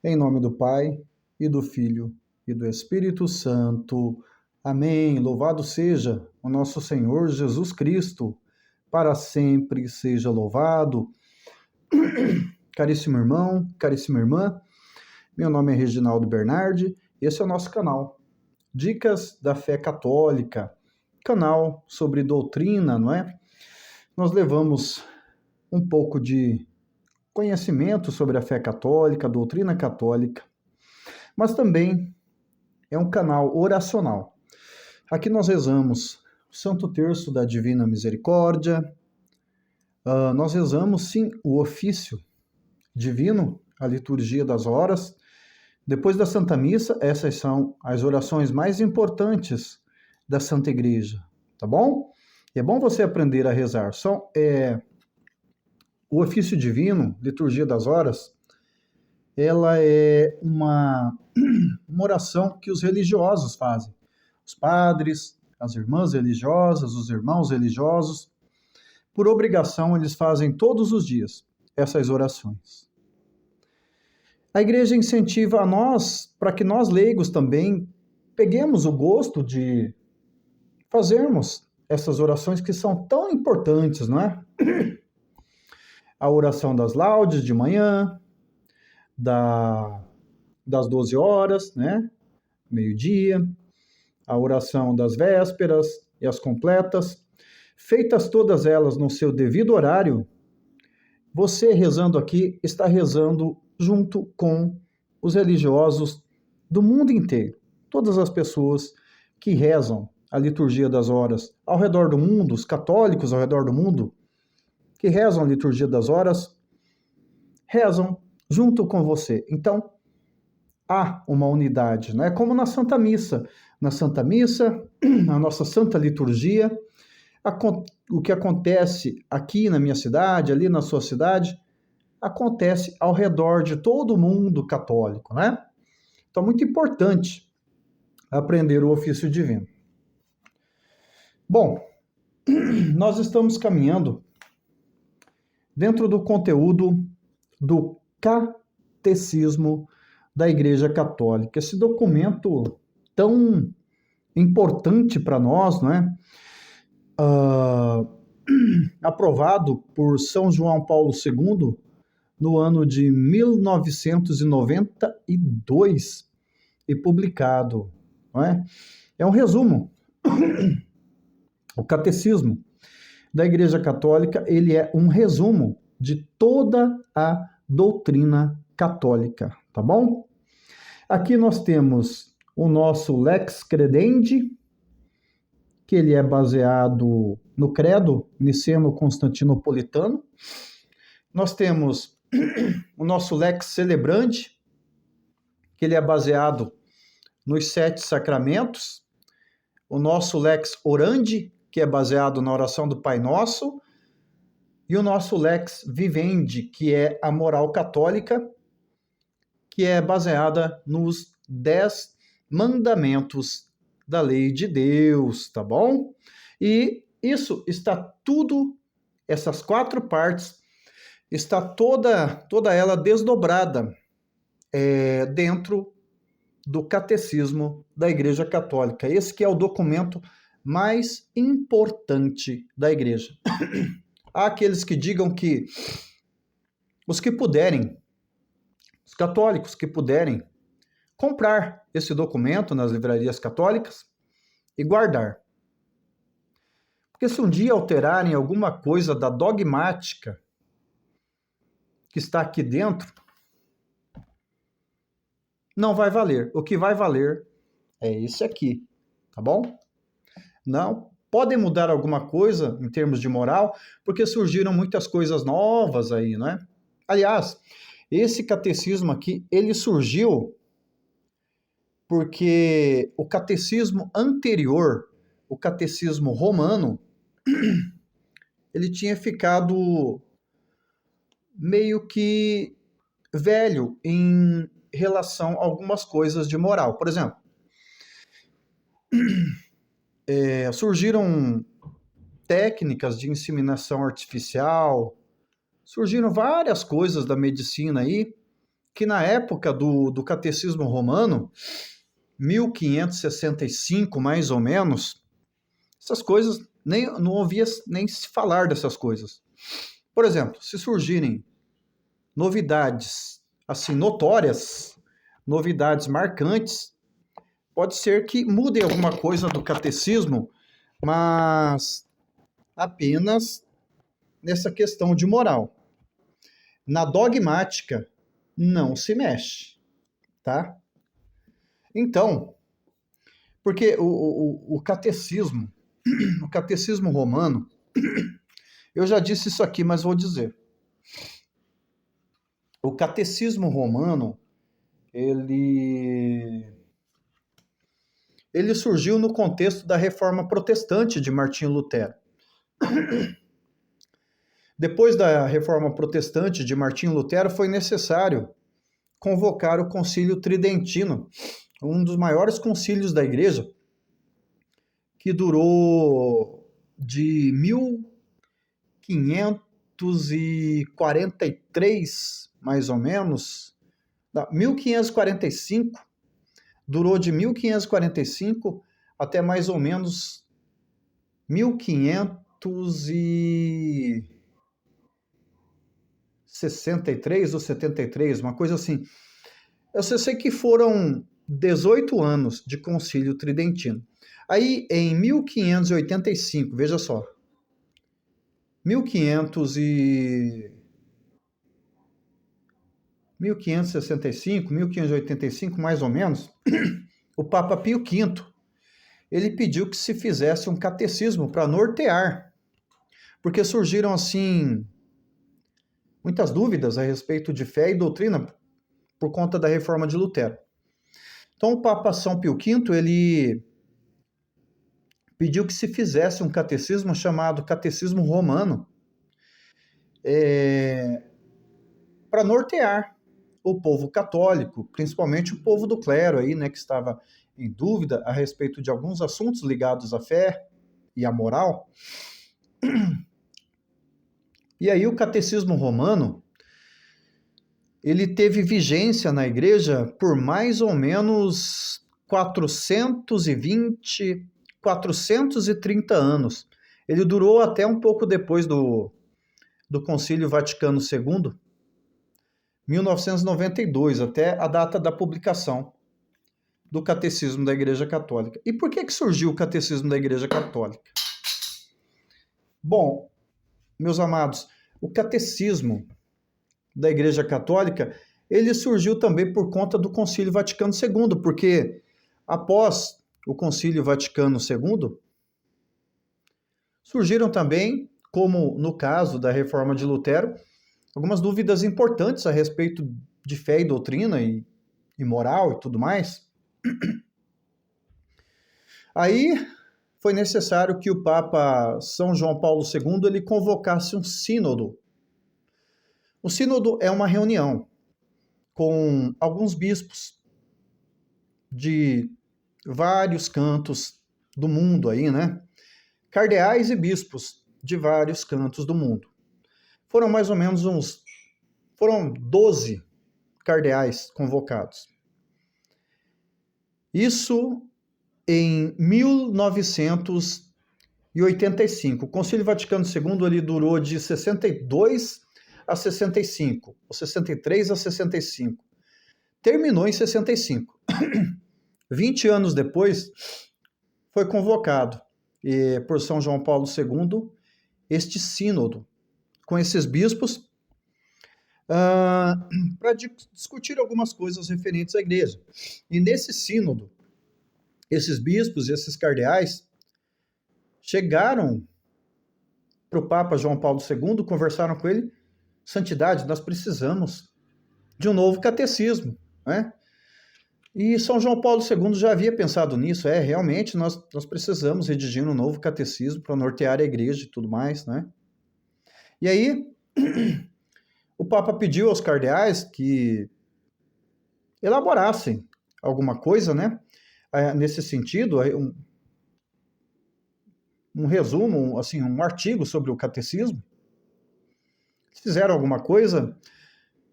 Em nome do Pai, e do Filho, e do Espírito Santo. Amém. Louvado seja o nosso Senhor Jesus Cristo, para sempre seja louvado. Caríssimo irmão, caríssima irmã, meu nome é Reginaldo Bernardi, e esse é o nosso canal, Dicas da Fé Católica, canal sobre doutrina, não é? Nós levamos um pouco de conhecimento sobre a fé católica, a doutrina católica, mas também é um canal oracional. Aqui nós rezamos o Santo Terço da Divina Misericórdia, nós rezamos sim o ofício divino, a liturgia das horas. Depois da Santa Missa, essas são as orações mais importantes da Santa Igreja, tá bom? E é bom você aprender a rezar. O ofício divino, liturgia das horas, ela é uma oração que os religiosos fazem. Os padres, as irmãs religiosas, os irmãos religiosos, por obrigação, eles fazem todos os dias essas orações. A igreja incentiva a nós, para que nós leigos também peguemos o gosto de fazermos essas orações que são tão importantes, não é? A oração das laudes de manhã, das 12 horas, né? Meio-dia, a oração das vésperas e as completas. Feitas todas elas no seu devido horário, você rezando aqui está rezando junto com os religiosos do mundo inteiro. Todas as pessoas que rezam a liturgia das horas ao redor do mundo, os católicos ao redor do mundo, que rezam a liturgia das horas, rezam junto com você. Então, há uma unidade, não é como na Santa Missa. Na Santa Missa, na nossa Santa Liturgia, o que acontece aqui na minha cidade, ali na sua cidade, acontece ao redor de todo mundo católico, né? Então, muito importante aprender o ofício divino. Bom, nós estamos caminhando dentro do conteúdo do Catecismo da Igreja Católica. Esse documento tão importante para nós, não é? Aprovado por São João Paulo II no ano de 1992 e publicado, não é? É um resumo. O Catecismo da Igreja Católica, ele é um resumo de toda a doutrina católica, tá bom? Aqui nós temos o nosso Lex Credendi, que ele é baseado no credo niceno-constantinopolitano. Nós temos o nosso Lex Celebrandi, que ele é baseado nos 7 sacramentos. O nosso Lex Orandi, que é baseado na oração do Pai Nosso. E o nosso Lex Vivendi, que é a moral católica, que é baseada nos 10 mandamentos da lei de Deus, tá bom? E isso está tudo, essas 4 partes, está toda ela desdobrada dentro do Catecismo da Igreja Católica. Esse que é o documento mais importante da Igreja. Há aqueles que digam que os que puderem, os católicos que puderem, comprar esse documento nas livrarias católicas e guardar. Porque se um dia alterarem alguma coisa da dogmática que está aqui dentro, não vai valer. O que vai valer é esse aqui, tá bom? Não podem mudar alguma coisa em termos de moral, porque surgiram muitas coisas novas aí, não é? Aliás, esse catecismo aqui, ele surgiu porque o catecismo anterior, o catecismo romano, ele tinha ficado meio que velho em relação a algumas coisas de moral. Por exemplo, surgiram técnicas de inseminação artificial, surgiram várias coisas da medicina aí que na época do Catecismo Romano, 1565 mais ou menos, essas coisas, não ouvia nem se falar dessas coisas. Por exemplo, se surgirem novidades assim notórias, novidades marcantes, pode ser que mude alguma coisa do catecismo, mas apenas nessa questão de moral. Na dogmática, não se mexe, tá? Então, porque o catecismo, o catecismo romano, eu já disse isso aqui, mas vou dizer. O catecismo romano, ele surgiu no contexto da Reforma Protestante de Martinho Lutero. Depois da Reforma Protestante de Martinho Lutero, foi necessário convocar o Concílio Tridentino, um dos maiores concílios da Igreja, que durou de 1543, mais ou menos, 1545, durou de 1545 até mais ou menos 1563 ou 73, uma coisa assim. Eu sei que foram 18 anos de Concílio Tridentino. Aí, em 1585, veja só, 1565, 1585, mais ou menos, o Papa Pio V, ele pediu que se fizesse um catecismo para nortear, porque surgiram, assim, muitas dúvidas a respeito de fé e doutrina por conta da reforma de Lutero. Então, o Papa São Pio V, ele pediu que se fizesse um catecismo chamado Catecismo Romano, para nortear o povo católico, principalmente o povo do clero aí, né, que estava em dúvida a respeito de alguns assuntos ligados à fé e à moral. E aí o Catecismo Romano, ele teve vigência na igreja por mais ou menos 430 anos. Ele durou até um pouco depois do Concílio Vaticano II, 1992, até a data da publicação do Catecismo da Igreja Católica. E por que surgiu o Catecismo da Igreja Católica? Bom, meus amados, o Catecismo da Igreja Católica, ele surgiu também por conta do Concílio Vaticano II, porque após o Concílio Vaticano II, surgiram também, como no caso da reforma de Lutero, algumas dúvidas importantes a respeito de fé e doutrina e moral e tudo mais. Aí foi necessário que o Papa São João Paulo II ele convocasse um sínodo. O sínodo é uma reunião com alguns bispos de vários cantos do mundo aí, né? Cardeais e bispos de vários cantos do mundo. Foram mais ou menos foram 12 cardeais convocados. Isso em 1985. O Concílio Vaticano II ele durou de 62 a 65, ou 63 a 65. Terminou em 65. 20 anos depois, foi convocado por São João Paulo II este sínodo, com esses bispos, para discutir algumas coisas referentes à igreja. E nesse sínodo, esses bispos e esses cardeais chegaram para o Papa João Paulo II, conversaram com ele: santidade, nós precisamos de um novo catecismo, né? E São João Paulo II já havia pensado nisso, realmente nós precisamos redigir um novo catecismo para nortear a igreja e tudo mais, né? E aí, o Papa pediu aos cardeais que elaborassem alguma coisa, né? Nesse sentido, um resumo, assim, um artigo sobre o catecismo. Fizeram alguma coisa?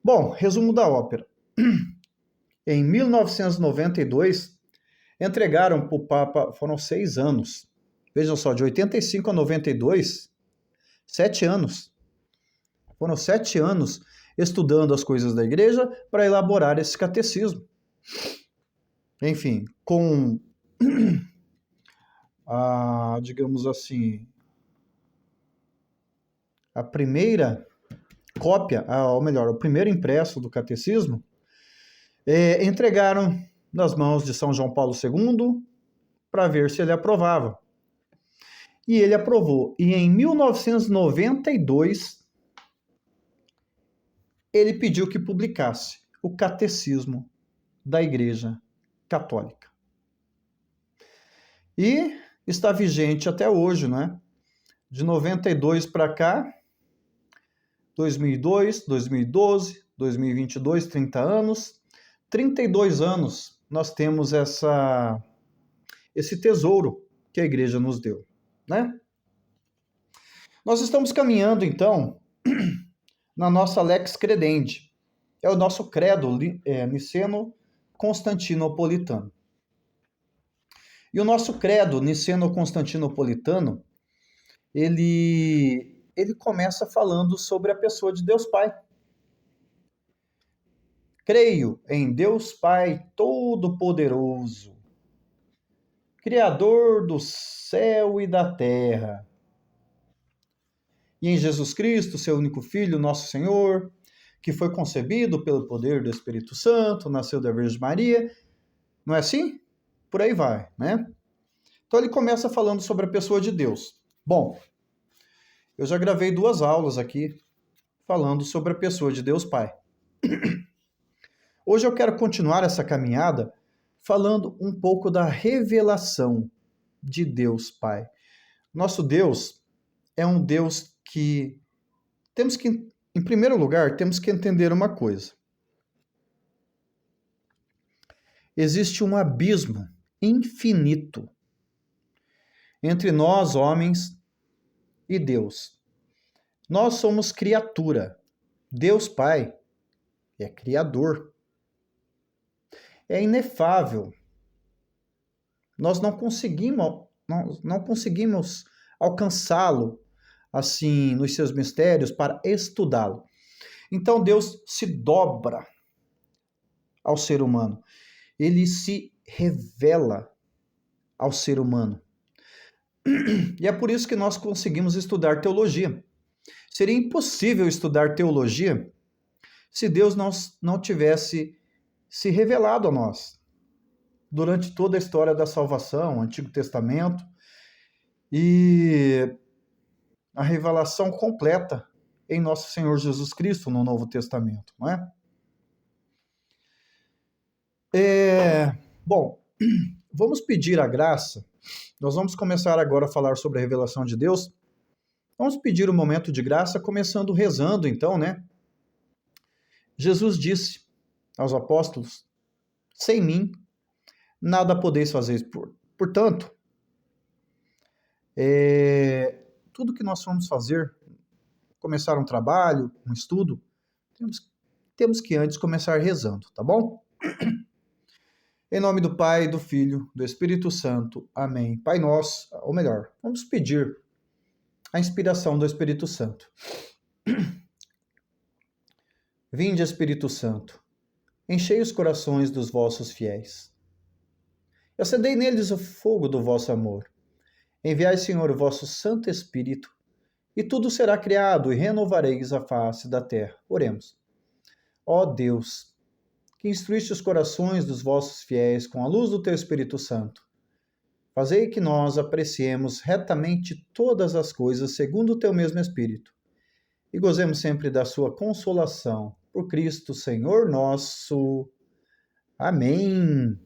Bom, resumo da ópera. em 1992, entregaram para o Papa, foram 6 anos. Vejam só, de 85 a 92, 7 anos. Foram 7 anos estudando as coisas da igreja para elaborar esse catecismo. Enfim, com digamos assim, a primeira cópia, ou melhor, o primeiro impresso do catecismo, entregaram nas mãos de São João Paulo II para ver se ele aprovava. E ele aprovou. E em 1992, ele pediu que publicasse o Catecismo da Igreja Católica. E está vigente até hoje, né? De 92 para cá, 2002, 2012, 2022, 30 anos. 32 anos nós temos esse tesouro que a igreja nos deu, né? Nós estamos caminhando, então, na nossa Lex Credendi. É o nosso credo niceno-constantinopolitano. E o nosso credo niceno-constantinopolitano, ele começa falando sobre a pessoa de Deus Pai. Creio em Deus Pai Todo-Poderoso, Criador do céu e da terra, e em Jesus Cristo, seu único Filho, nosso Senhor, que foi concebido pelo poder do Espírito Santo, nasceu da Virgem Maria. Não é assim? Por aí vai, né? Então ele começa falando sobre a pessoa de Deus. Bom, eu já gravei 2 aulas aqui falando sobre a pessoa de Deus Pai. Hoje eu quero continuar essa caminhada falando um pouco da revelação de Deus Pai. Nosso Deus é um Deus que temos que, em primeiro lugar, temos que entender uma coisa. Existe um abismo infinito entre nós, homens, e Deus. Nós somos criatura. Deus Pai é criador. É inefável. Nós não conseguimos alcançá-lo assim nos seus mistérios para estudá-lo. Então Deus se dobra ao ser humano. Ele se revela ao ser humano. E é por isso que nós conseguimos estudar teologia. Seria impossível estudar teologia se Deus não tivesse se revelado a nós durante toda a história da salvação, o Antigo Testamento, e a revelação completa em nosso Senhor Jesus Cristo no Novo Testamento, não é? Bom, vamos pedir a graça. Nós vamos começar agora a falar sobre a revelação de Deus. Vamos pedir um momento de graça, começando rezando, então, né? Jesus disse aos apóstolos: sem mim, nada podeis fazer. Portanto, tudo que nós vamos fazer, começar um trabalho, um estudo, temos que antes começar rezando, tá bom? Em nome do Pai, do Filho, do Espírito Santo. Amém. Pai nosso, ou melhor, vamos pedir a inspiração do Espírito Santo. Vinde, Espírito Santo, enchei os corações dos vossos fiéis. E acendei neles o fogo do vosso amor. Enviai, Senhor, o vosso Santo Espírito, e tudo será criado, e renovareis a face da terra. Oremos. Ó Deus, que instruíste os corações dos vossos fiéis com a luz do teu Espírito Santo, fazei que nós apreciemos retamente todas as coisas segundo o teu mesmo Espírito, e gozemos sempre da sua consolação. Por Cristo, Senhor nosso. Amém.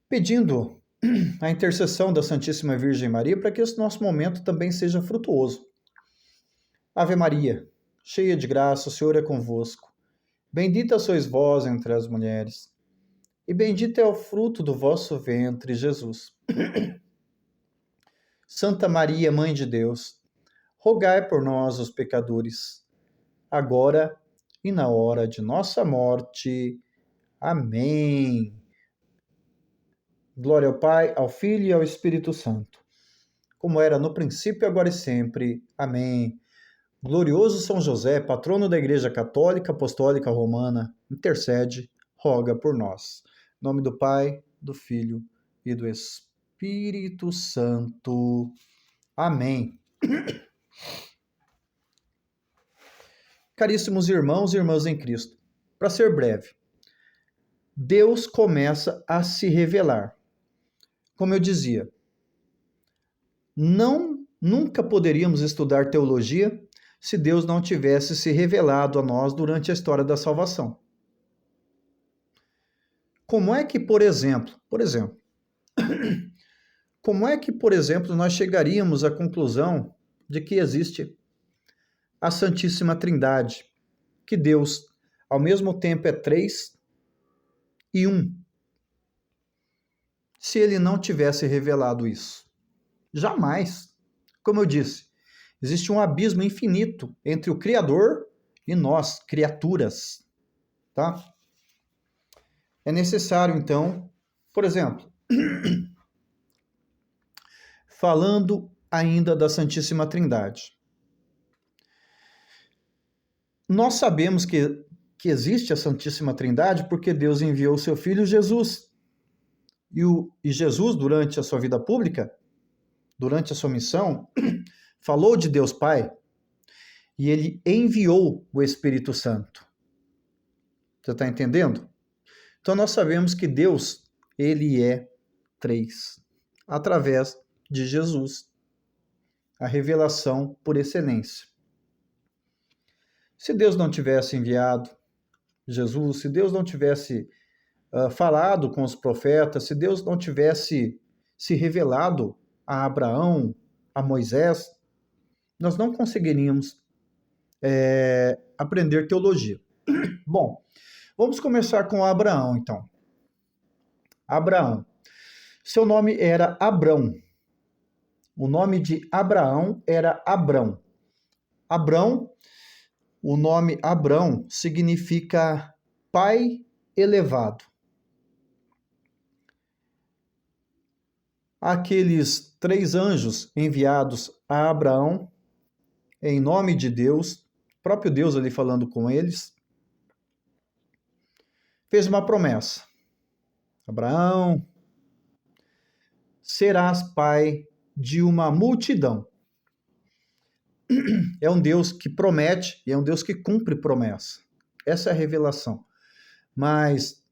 Pedindo a intercessão da Santíssima Virgem Maria para que esse nosso momento também seja frutuoso. Ave Maria, cheia de graça, o Senhor é convosco. Bendita sois vós entre as mulheres, e bendito é o fruto do vosso ventre, Jesus. Santa Maria, Mãe de Deus, rogai por nós, os pecadores, agora e na hora de nossa morte. Amém. Glória ao Pai, ao Filho e ao Espírito Santo, como era no princípio, agora e sempre. Amém. Glorioso São José, patrono da Igreja Católica Apostólica Romana, intercede, roga por nós. Em nome do Pai, do Filho e do Espírito Santo. Amém. Caríssimos irmãos e irmãs em Cristo, para ser breve, Deus começa a se revelar. Como eu dizia, nunca poderíamos estudar teologia se Deus não tivesse se revelado a nós durante a história da salvação. Como é que, por exemplo, nós chegaríamos à conclusão de que existe a Santíssima Trindade, que Deus, ao mesmo tempo, é três e um, se ele não tivesse revelado isso? Jamais. Como eu disse, existe um abismo infinito entre o Criador e nós, criaturas, tá? É necessário, então, por exemplo, falando ainda da Santíssima Trindade, nós sabemos que existe a Santíssima Trindade porque Deus enviou o seu Filho Jesus. E Jesus, durante a sua vida pública, durante a sua missão, falou de Deus Pai e ele enviou o Espírito Santo. Você está entendendo? Então nós sabemos que Deus, ele é três, através de Jesus, a revelação por excelência. Se Deus não tivesse enviado Jesus, se Deus não tivesse falado com os profetas, se Deus não tivesse se revelado a Abraão, a Moisés, nós não conseguiríamos aprender teologia. Bom, vamos começar com Abraão, então. Abraão. Seu nome era Abrão. O nome de Abraão era Abrão. Abrão, o nome Abrão significa pai elevado. Aqueles 3 anjos enviados a Abraão, em nome de Deus, próprio Deus ali falando com eles, fez uma promessa. Abraão, serás pai de uma multidão. É um Deus que promete e é um Deus que cumpre promessa. Essa é a revelação. Mas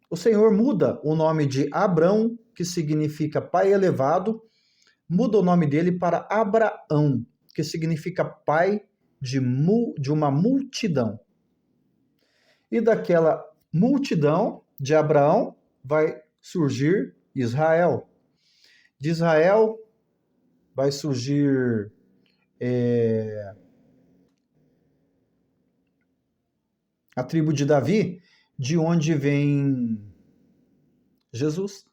o Senhor muda o nome de Abrão, que significa pai elevado, muda o nome dele para Abraão, que significa pai de uma multidão. E daquela multidão de Abraão vai surgir Israel. De Israel vai surgir a tribo de Davi, de onde vem Jesus.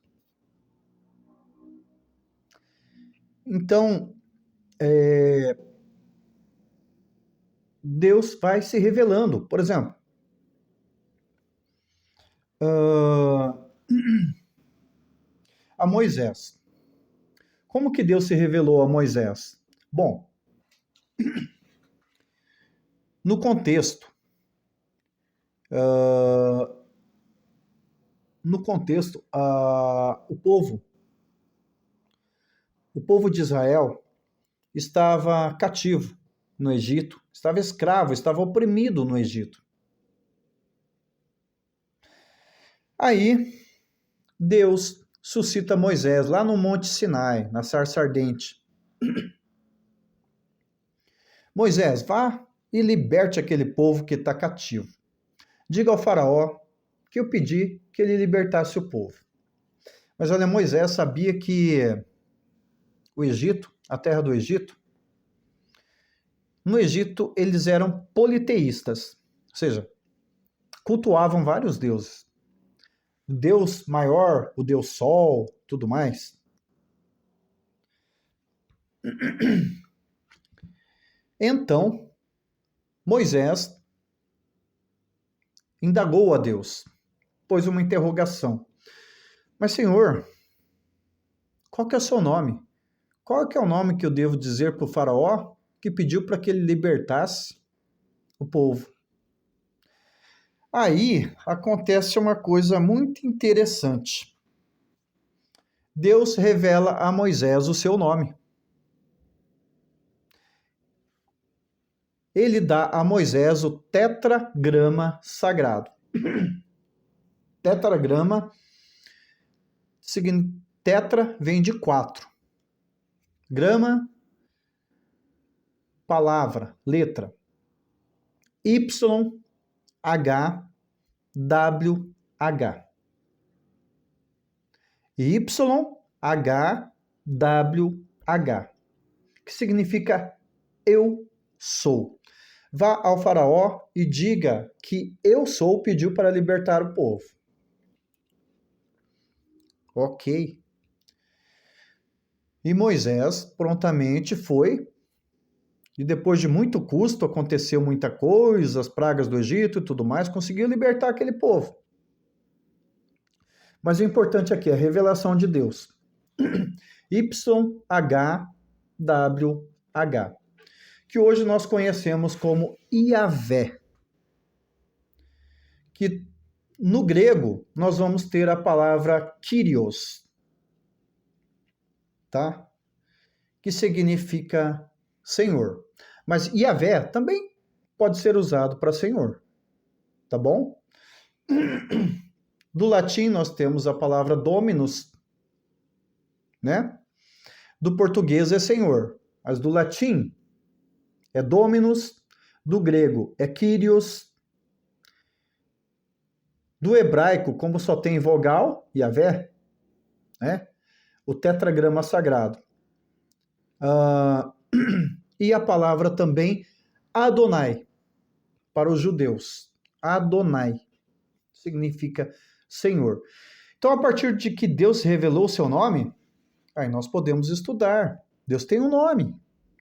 Então, Deus vai se revelando. Por exemplo, a Moisés. Como que Deus se revelou a Moisés? Bom, no contexto, o povo de Israel estava cativo no Egito, estava escravo, estava oprimido no Egito. Aí, Deus suscita Moisés lá no Monte Sinai, na sarça ardente. Moisés, vá e liberte aquele povo que está cativo. Diga ao faraó que eu pedi que ele libertasse o povo. Mas olha, Moisés sabia que o Egito, a terra do Egito, no Egito eles eram politeístas, ou seja, cultuavam vários deuses. O Deus maior, o Deus Sol, tudo mais. Então, Moisés indagou a Deus, pôs uma interrogação. Mas, Senhor, qual que é o seu nome? Qual que é o nome que eu devo dizer para o faraó que pediu para que ele libertasse o povo? Aí acontece uma coisa muito interessante. Deus revela a Moisés o seu nome. Ele dá a Moisés o tetragrama sagrado. Tetragrama, tetra vem de 4. Grama, palavra, letra. YHWH. YHWH, que significa eu sou. Vá ao faraó e diga que eu sou pediu para libertar o povo. Ok. E Moisés prontamente foi, e depois de muito custo, aconteceu muita coisa, as pragas do Egito e tudo mais, conseguiu libertar aquele povo. Mas o importante aqui é a revelação de Deus. YHWH, que hoje nós conhecemos como Iavé. Que no grego nós vamos ter a palavra Kyrios, tá? Que significa Senhor. Mas Iavé também pode ser usado para Senhor, tá bom? Do latim nós temos a palavra Dominus, né? Do português é Senhor, mas do latim é Dominus, do grego é Kyrios, do hebraico, como só tem vogal, Iavé, né? O tetragrama sagrado. E a palavra também Adonai, para os judeus. Adonai significa Senhor. Então, a partir de que Deus revelou o seu nome, aí nós podemos estudar. Deus tem um nome,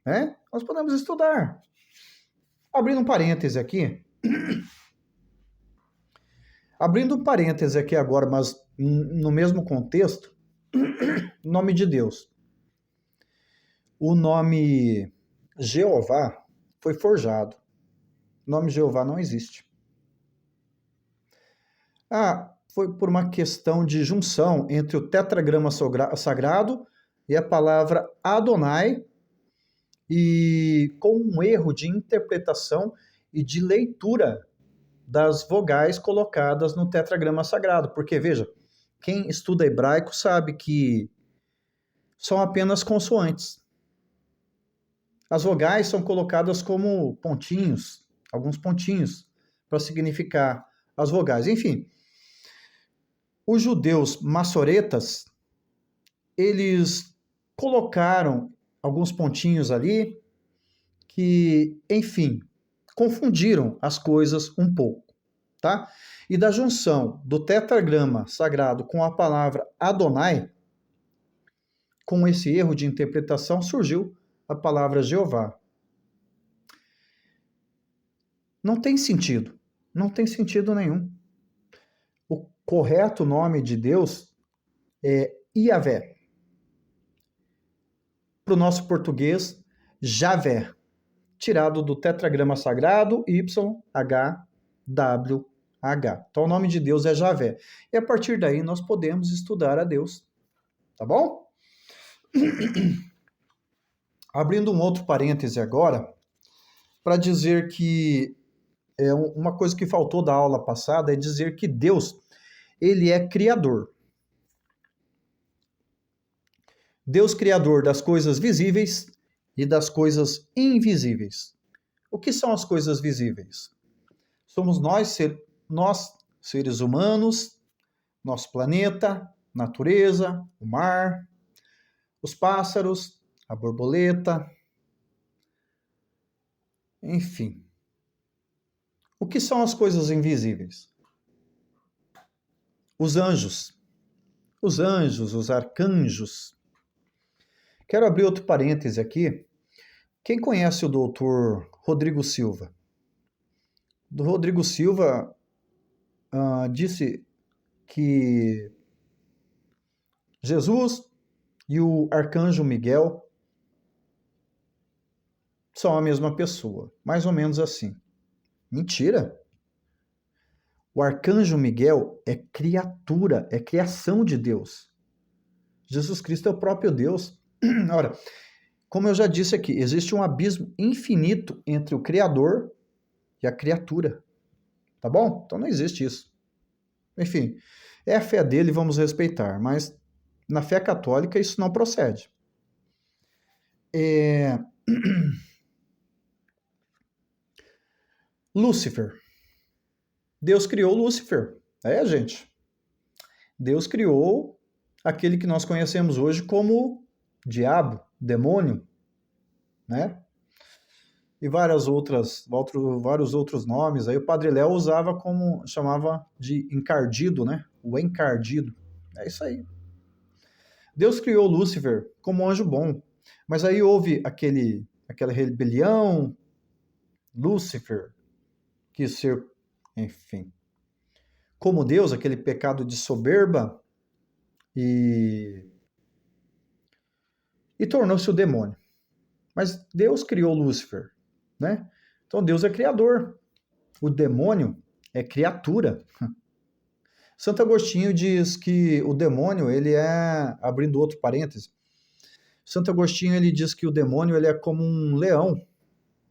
né? Nós podemos estudar. Abrindo um parêntese aqui. Abrindo um parêntese aqui agora, mas no mesmo contexto, nome de Deus. O nome Jeová foi forjado. O nome Jeová não existe. Foi por uma questão de junção entre o tetragrama sagrado e a palavra Adonai, e com um erro de interpretação e de leitura das vogais colocadas no tetragrama sagrado. Porque, veja, quem estuda hebraico sabe que são apenas consoantes. As vogais são colocadas como pontinhos, alguns pontinhos, para significar as vogais. Enfim, os judeus massoretas, eles colocaram alguns pontinhos ali que, enfim, confundiram as coisas um pouco, tá? E da junção do tetragrama sagrado com a palavra Adonai, com esse erro de interpretação, surgiu a palavra Jeová. Não tem sentido. Não tem sentido nenhum. O correto nome de Deus é Iavé. Para o nosso português, Javé, tirado do tetragrama sagrado YHWH. Então, o nome de Deus é Javé. E a partir daí nós podemos estudar a Deus. Tá bom? Abrindo um outro parêntese agora, para dizer que uma coisa que faltou da aula passada é dizer que Deus, ele é criador. Deus criador das coisas visíveis e das coisas invisíveis. O que são as coisas visíveis? Somos nós seres humanos, nosso planeta, natureza, o mar, os pássaros, a borboleta, enfim. O que são as coisas invisíveis? Os anjos, os arcanjos. Quero abrir outro parêntese aqui. Quem conhece o doutor Rodrigo Silva? Do Rodrigo Silva, disse que Jesus e o arcanjo Miguel são a mesma pessoa, mais ou menos assim. Mentira! O arcanjo Miguel é criatura, é criação de Deus. Jesus Cristo é o próprio Deus. Ora, como eu já disse aqui, existe um abismo infinito entre o Criador e a criatura. Tá bom? Então não existe isso. Enfim, é a fé dele, vamos respeitar, mas na fé católica isso não procede. Lúcifer. Deus criou Lúcifer. Gente. Deus criou aquele que nós conhecemos hoje como diabo, demônio, né? E vários outros nomes. Aí o Padre Léo chamava de encardido, né? O encardido. É isso aí. Deus criou Lúcifer como um anjo bom, mas aí houve aquela rebelião, Lúcifer quis ser, enfim, como Deus, aquele pecado de soberba, e tornou-se o demônio. Mas Deus criou Lúcifer, né? Então Deus é criador. O demônio é criatura. Santo Agostinho diz que o demônio, ele é, abrindo outro parêntese, Santo Agostinho ele diz que o demônio ele é como um leão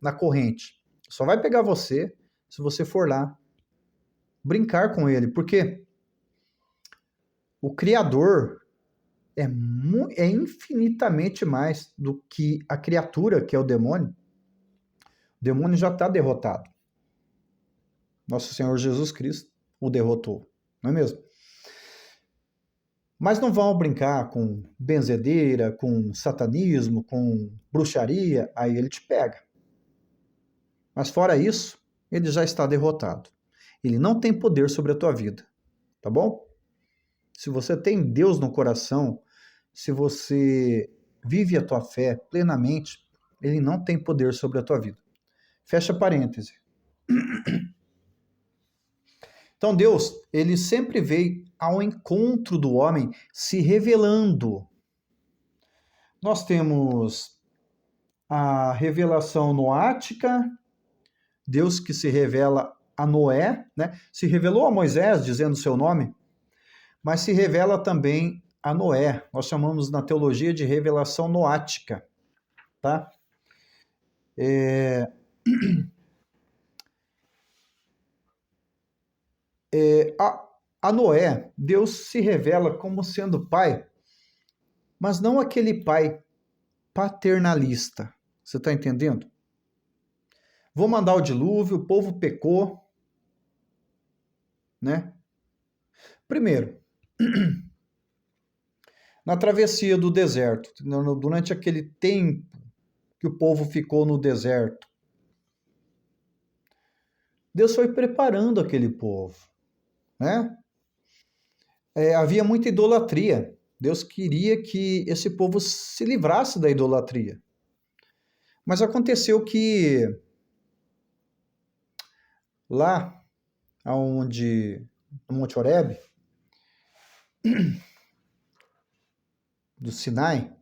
na corrente. Só vai pegar você se você for lá brincar com ele, porque o Criador é infinitamente mais do que a criatura, que é o demônio. O demônio já está derrotado. Nosso Senhor Jesus Cristo o derrotou, não é mesmo? Mas não vão brincar com benzedeira, com satanismo, com bruxaria, aí ele te pega. Mas fora isso, ele já está derrotado. Ele não tem poder sobre a tua vida, tá bom? Se você tem Deus no coração, se você vive a tua fé plenamente, ele não tem poder sobre a tua vida. Fecha parêntese. Então Deus, ele sempre veio ao encontro do homem, se revelando. Nós temos a revelação noática, Deus que se revela a Noé, né? Se revelou a Moisés, dizendo o seu nome, mas se revela também a Noé. Nós chamamos na teologia de revelação noática, tá? A Noé, Deus se revela como sendo pai, mas não aquele pai paternalista. Você está entendendo? Vou mandar o dilúvio, o povo pecou, né? Primeiro, na travessia do deserto, durante aquele tempo que o povo ficou no deserto, Deus foi preparando aquele povo, né? Havia muita idolatria. Deus queria que esse povo se livrasse da idolatria. Mas aconteceu que lá onde no Monte Horebe, do Sinai,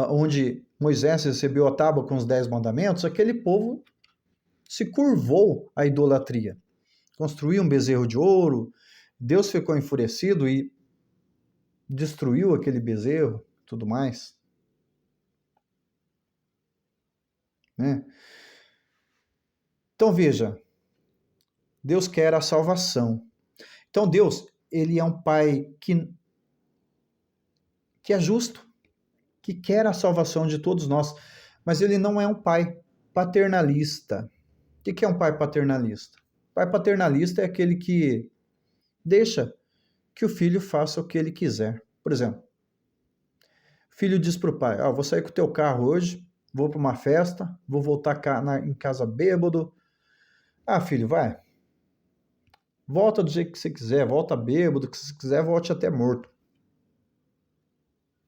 onde Moisés recebeu a tábua com os 10 mandamentos, aquele povo se curvou à idolatria. Construiu um bezerro de ouro, Deus ficou enfurecido e destruiu aquele bezerro, tudo mais. Né? Então veja, Deus quer a salvação. Então Deus, ele é um pai que é justo, que quer a salvação de todos nós, mas ele não é um pai paternalista. O que é um pai paternalista? Pai paternalista é aquele que deixa que o filho faça o que ele quiser. Por exemplo, o filho diz para o pai, vou sair com o teu carro hoje, vou para uma festa, vou voltar em casa bêbado. Filho, vai. Volta do jeito que você quiser, volta bêbado, que você quiser, volte até morto.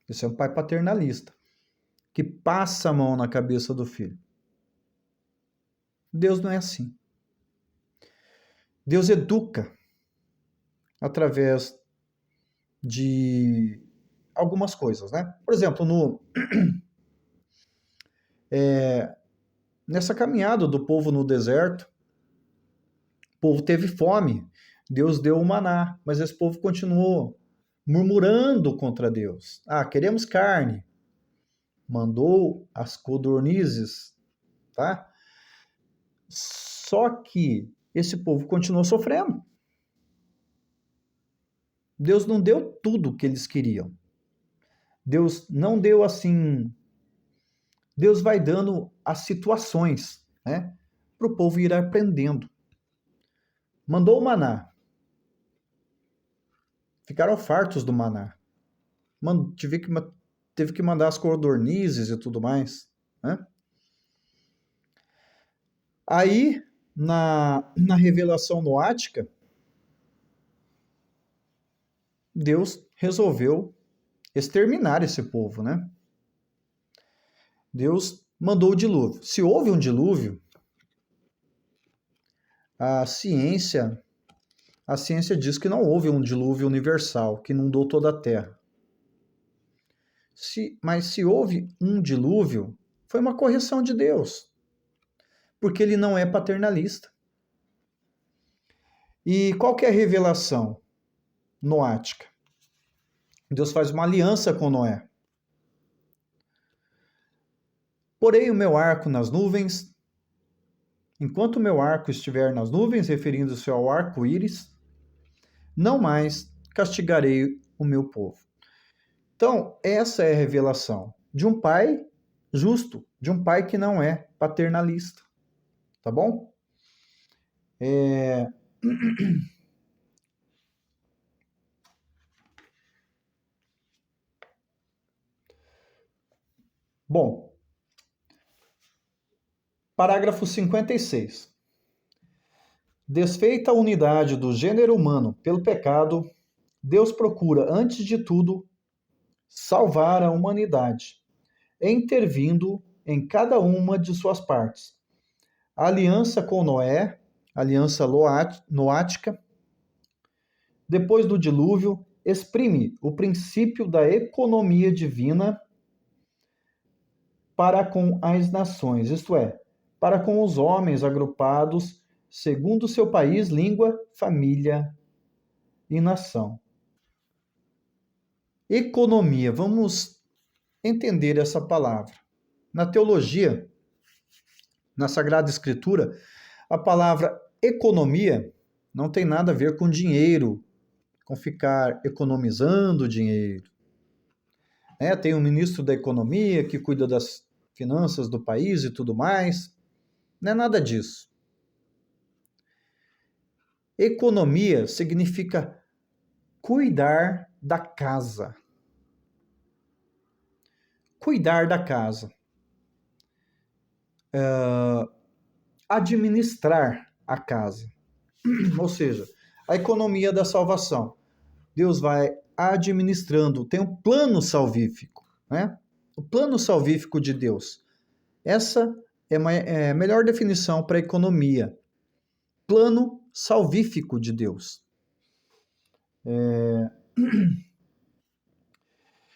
Esse é um pai paternalista, que passa a mão na cabeça do filho. Deus não é assim. Deus educa através de algumas coisas, né? Por exemplo, nessa caminhada do povo no deserto, o povo teve fome, Deus deu o maná, mas esse povo continuou murmurando contra Deus. Ah, queremos carne. Mandou as codornizes, tá? Só que esse povo continuou sofrendo. Deus não deu tudo o que eles queriam. Deus não deu assim. Deus vai dando as situações, né? Para o povo ir aprendendo. Mandou o maná. Ficaram fartos do maná. Teve que mandar as codornizes e tudo mais, né? Aí, na revelação noática, Deus resolveu exterminar esse povo, né? Deus mandou o dilúvio. Se houve um dilúvio, a ciência diz que não houve um dilúvio universal que inundou toda a Terra. Mas se houve um dilúvio, foi uma correção de Deus, porque ele não é paternalista. E qual que é a revelação noática? Deus faz uma aliança com Noé. Porei o meu arco nas nuvens. Enquanto o meu arco estiver nas nuvens, referindo-se ao arco-íris, não mais castigarei o meu povo. Então, essa é a revelação de um pai justo, de um pai que não é paternalista. Tá bom? Bom, parágrafo 56. Desfeita a unidade do gênero humano pelo pecado, Deus procura, antes de tudo, salvar a humanidade, intervindo em cada uma de suas partes. A aliança com Noé, aliança noática, depois do dilúvio, exprime o princípio da economia divina para com as nações, isto é, para com os homens agrupados segundo seu país, língua, família e nação. Economia, vamos entender essa palavra. Na teologia, na Sagrada Escritura, a palavra economia não tem nada a ver com dinheiro, com ficar economizando dinheiro. Tem um ministro da Economia que cuida das finanças do país e tudo mais. Não é nada disso. Economia significa cuidar da casa. Cuidar da casa. Administrar a casa. Ou seja, a economia da salvação. Deus vai administrando, tem um plano salvífico, né? O plano salvífico de Deus. Essa é a melhor definição para economia. Plano salvífico de Deus.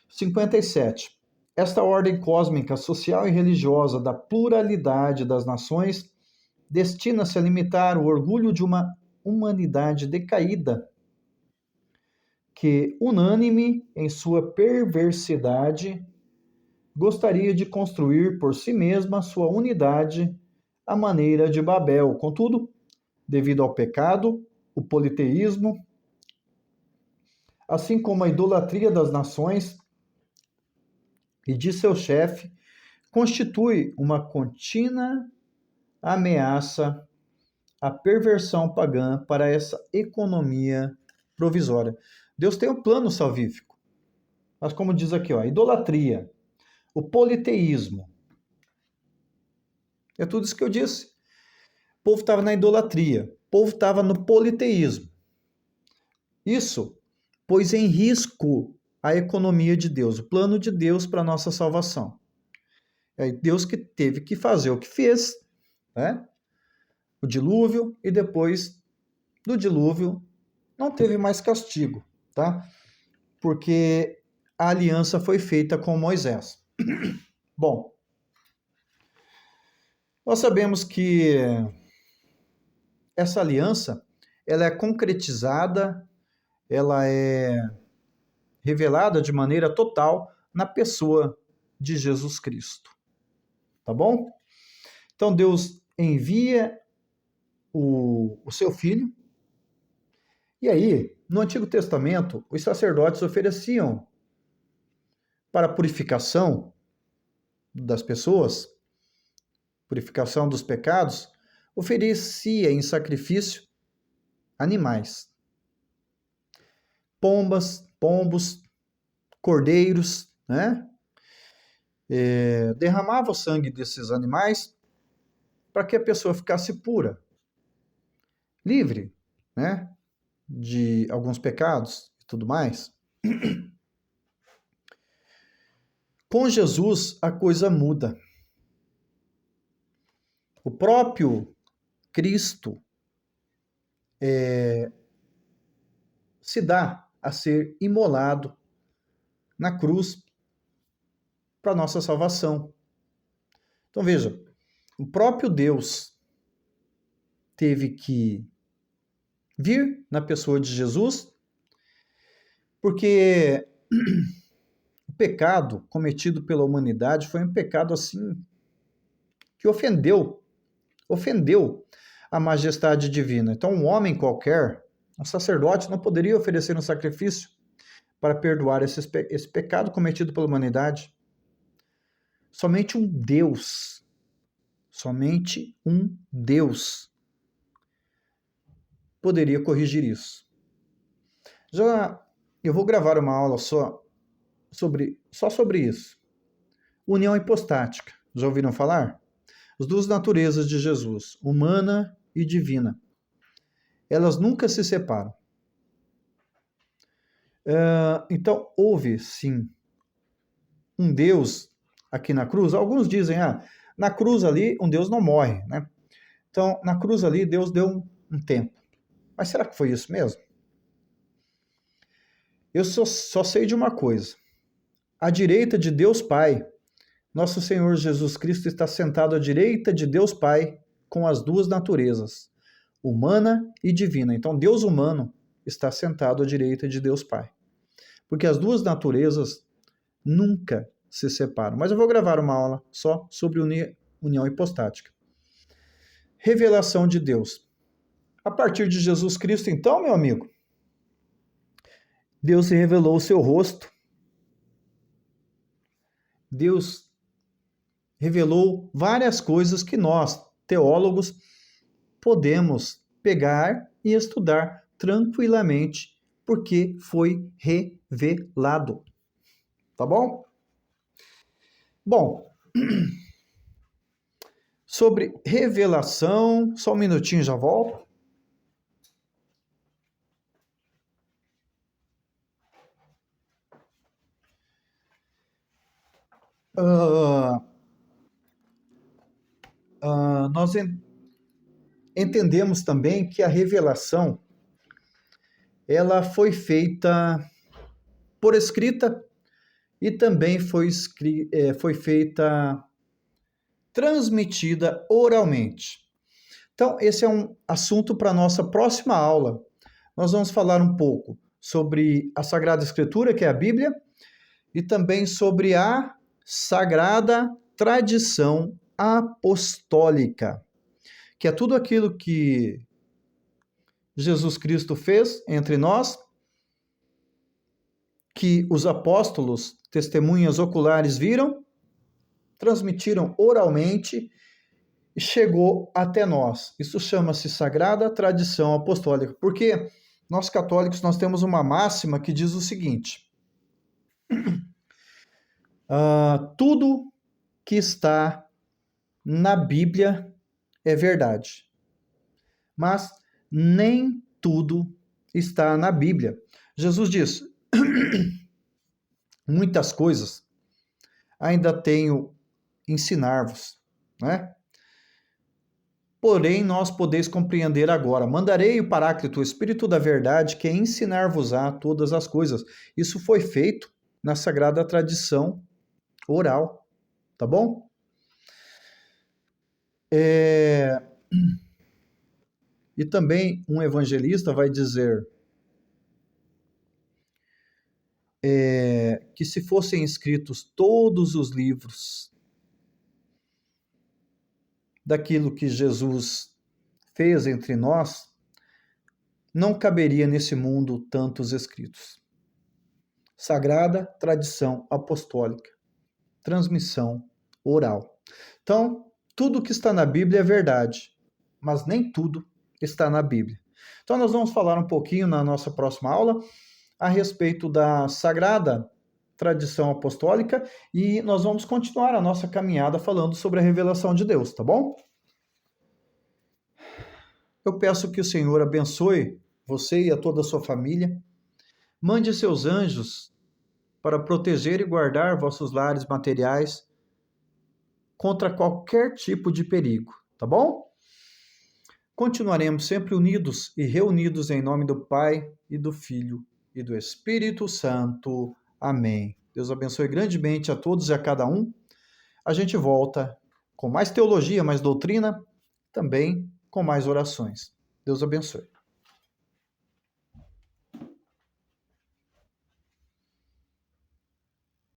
57. Esta ordem cósmica, social e religiosa da pluralidade das nações destina-se a limitar o orgulho de uma humanidade decaída que, unânime em sua perversidade, gostaria de construir por si mesma sua unidade à maneira de Babel. Contudo, devido ao pecado, o politeísmo, assim como a idolatria das nações e de seu chefe, constitui uma contínua ameaça à perversão pagã para essa economia provisória. Deus tem um plano salvífico, mas como diz aqui, a idolatria, o politeísmo, é tudo isso que eu disse. O povo estava na idolatria, o povo estava no politeísmo. Isso pôs em risco a economia de Deus, o plano de Deus para a nossa salvação. É Deus que teve que fazer o que fez, né? O dilúvio e depois do dilúvio, não teve mais castigo, tá? Porque a aliança foi feita com Moisés. Bom, nós sabemos que essa aliança, ela é concretizada, ela é revelada de maneira total na pessoa de Jesus Cristo, tá bom? Então Deus envia o seu filho, e aí, no Antigo Testamento, os sacerdotes ofereciam para a purificação das pessoas, purificação dos pecados, oferecia em sacrifício animais, pombos, cordeiros, né? Derramava o sangue desses animais para que a pessoa ficasse pura, livre, né? De alguns pecados e tudo mais. Com Jesus a coisa muda. O próprio Cristo se dá a ser imolado na cruz para nossa salvação. Então veja, o próprio Deus teve que vir na pessoa de Jesus, porque o pecado cometido pela humanidade foi um pecado assim que ofendeu a majestade divina. Então um homem qualquer, um sacerdote, não poderia oferecer um sacrifício para perdoar esse pecado cometido pela humanidade. Somente um Deus poderia corrigir isso. Já eu vou gravar uma aula só sobre isso. União hipostática. Já ouviram falar? As duas naturezas de Jesus, humana e divina. Elas nunca se separam. Então, houve, sim, um Deus aqui na cruz. Alguns dizem, na cruz ali, um Deus não morre, né? Então, na cruz ali, Deus deu um tempo. Mas será que foi isso mesmo? Eu só sei de uma coisa. À direita de Deus Pai, nosso Senhor Jesus Cristo está sentado à direita de Deus Pai com as duas naturezas, humana e divina. Então, Deus humano está sentado à direita de Deus Pai. Porque as duas naturezas nunca se separam. Mas eu vou gravar uma aula só sobre união hipostática. Revelação de Deus. A partir de Jesus Cristo, então, meu amigo, Deus se revelou o seu rosto. Deus revelou várias coisas que nós, teólogos, podemos pegar e estudar tranquilamente, porque foi revelado. Tá bom? Bom, sobre revelação, só um minutinho, já volto. Nós entendemos também que a revelação ela foi feita por escrita e também foi feita transmitida oralmente. Então, esse é um assunto para a nossa próxima aula. Nós vamos falar um pouco sobre a Sagrada Escritura, que é a Bíblia, e também sobre a Sagrada Tradição Apostólica, que é tudo aquilo que Jesus Cristo fez entre nós, que os apóstolos, testemunhas oculares, viram, transmitiram oralmente e chegou até nós. Isso chama-se Sagrada Tradição Apostólica, porque nós católicos nós temos uma máxima que diz o seguinte: tudo que está na Bíblia é verdade, mas nem tudo está na Bíblia. Jesus diz: muitas coisas ainda tenho ensinar-vos, né? porém nós podeis compreender agora. Mandarei o Paráclito, o Espírito da Verdade, que ensinar-vos-á todas as coisas. Isso foi feito na sagrada tradição oral, tá bom? E também um evangelista vai dizer que se fossem escritos todos os livros daquilo que Jesus fez entre nós, não caberia nesse mundo tantos escritos. Sagrada tradição apostólica, transmissão oral. Então, tudo que está na Bíblia é verdade, mas nem tudo está na Bíblia. Então, nós vamos falar um pouquinho na nossa próxima aula a respeito da sagrada tradição apostólica e nós vamos continuar a nossa caminhada falando sobre a revelação de Deus, tá bom? Eu peço que o Senhor abençoe você e a toda a sua família. Mande seus anjos para proteger e guardar vossos lares materiais contra qualquer tipo de perigo, tá bom? Continuaremos sempre unidos e reunidos em nome do Pai e do Filho e do Espírito Santo. Amém. Deus abençoe grandemente a todos e a cada um. A gente volta com mais teologia, mais doutrina, também com mais orações. Deus abençoe.